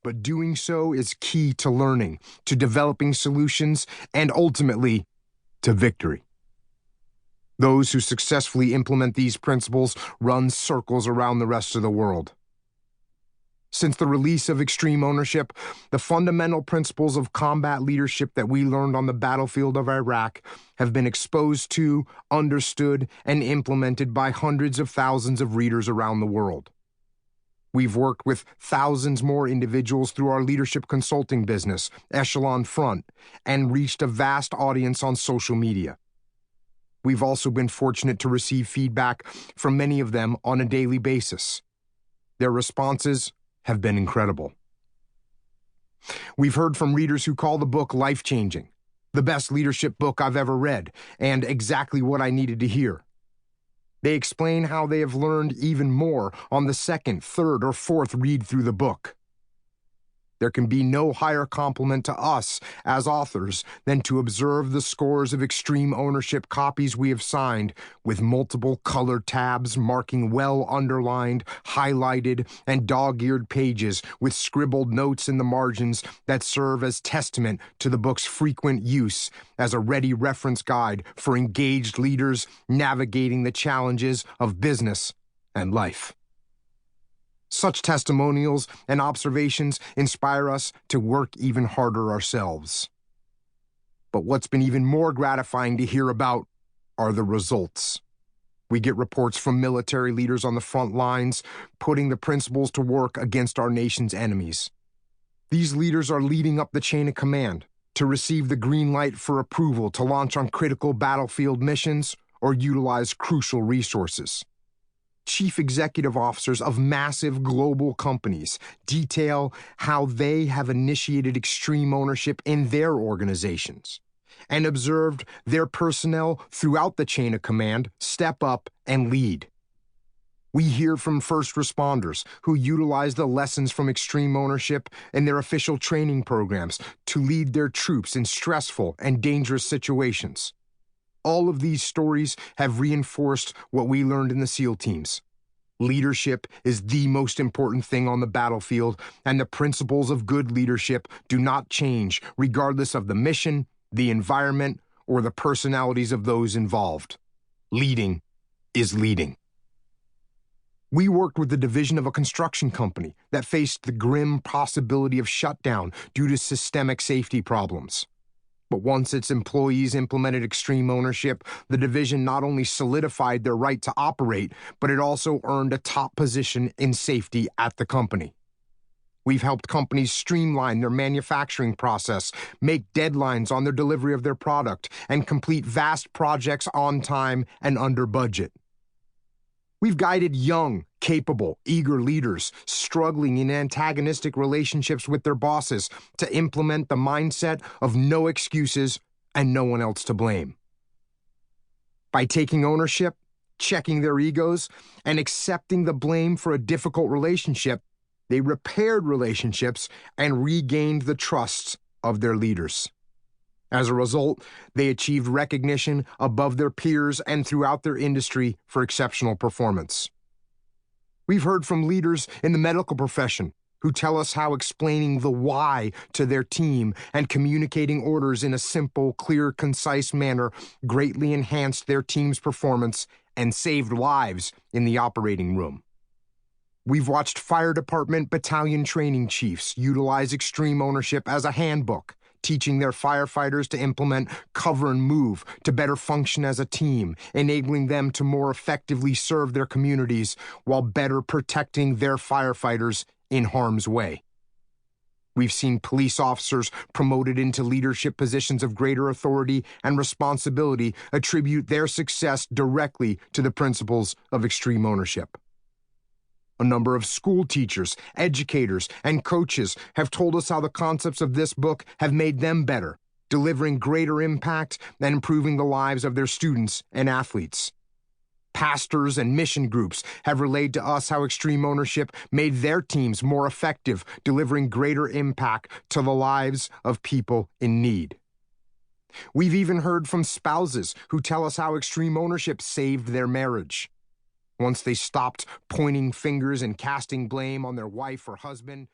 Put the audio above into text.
but doing so is key to learning, to developing solutions, and ultimately, to victory. Those who successfully implement these principles run circles around the rest of the world. Since the release of extreme ownership, the fundamental principles of combat leadership that we learned on the battlefield of Iraq have been exposed to, understood, and implemented by hundreds of thousands of readers around the world. We've worked with thousands more individuals through our leadership consulting business, Echelon Front, and reached a vast audience on social media. We've also been fortunate to receive feedback from many of them on a daily basis. Their responses have been incredible. We've heard from readers who call the book life-changing, the best leadership book I've ever read, and exactly what I needed to hear. They explain how they have learned even more on the second, third, or fourth read through the book. There can be no higher compliment to us as authors than to observe the scores of extreme ownership copies we have signed with multiple colored tabs marking well underlined, highlighted, and dog-eared pages with scribbled notes in the margins that serve as testament to the book's frequent use as a ready reference guide for engaged leaders navigating the challenges of business and life. Such testimonials and observations inspire us to work even harder ourselves. But what's been even more gratifying to hear about are the results. We get reports from military leaders on the front lines, putting the principles to work against our nation's enemies. These leaders are leading up the chain of command to receive the green light for approval to launch on critical battlefield missions or utilize crucial resources. Chief executive officers of massive global companies detail how they have initiated extreme ownership in their organizations and observed their personnel throughout the chain of command step up and lead. We hear from first responders who utilize the lessons from extreme ownership in their official training programs to lead their troops in stressful and dangerous situations. All of these stories have reinforced what we learned in the SEAL teams. Leadership is the most important thing on the battlefield, and the principles of good leadership do not change regardless of the mission, the environment, or the personalities of those involved. Leading is leading. We worked with the division of a construction company that faced the grim possibility of shutdown due to systemic safety problems. But once its employees implemented extreme ownership, the division not only solidified their right to operate, but it also earned a top position in safety at the company. We've helped companies streamline their manufacturing process, make deadlines on their delivery of their product, and complete vast projects on time and under budget. We've guided young, capable, eager leaders struggling in antagonistic relationships with their bosses to implement the mindset of no excuses and no one else to blame. By taking ownership, checking their egos, and accepting the blame for a difficult relationship, they repaired relationships and regained the trust of their leaders. As a result, they achieved recognition above their peers and throughout their industry for exceptional performance. We've heard from leaders in the medical profession who tell us how explaining the why to their team and communicating orders in a simple, clear, concise manner greatly enhanced their team's performance and saved lives in the operating room. We've watched fire department battalion training chiefs utilize extreme ownership as a handbook, teaching their firefighters to implement cover and move to better function as a team, enabling them to more effectively serve their communities while better protecting their firefighters in harm's way. We've seen police officers promoted into leadership positions of greater authority and responsibility attribute their success directly to the principles of extreme ownership. A number of school teachers, educators, and coaches have told us how the concepts of this book have made them better, delivering greater impact and improving the lives of their students and athletes. Pastors and mission groups have relayed to us how extreme ownership made their teams more effective, delivering greater impact to the lives of people in need. We've even heard from spouses who tell us how extreme ownership saved their marriage. Once they stopped pointing fingers and casting blame on their wife or husband,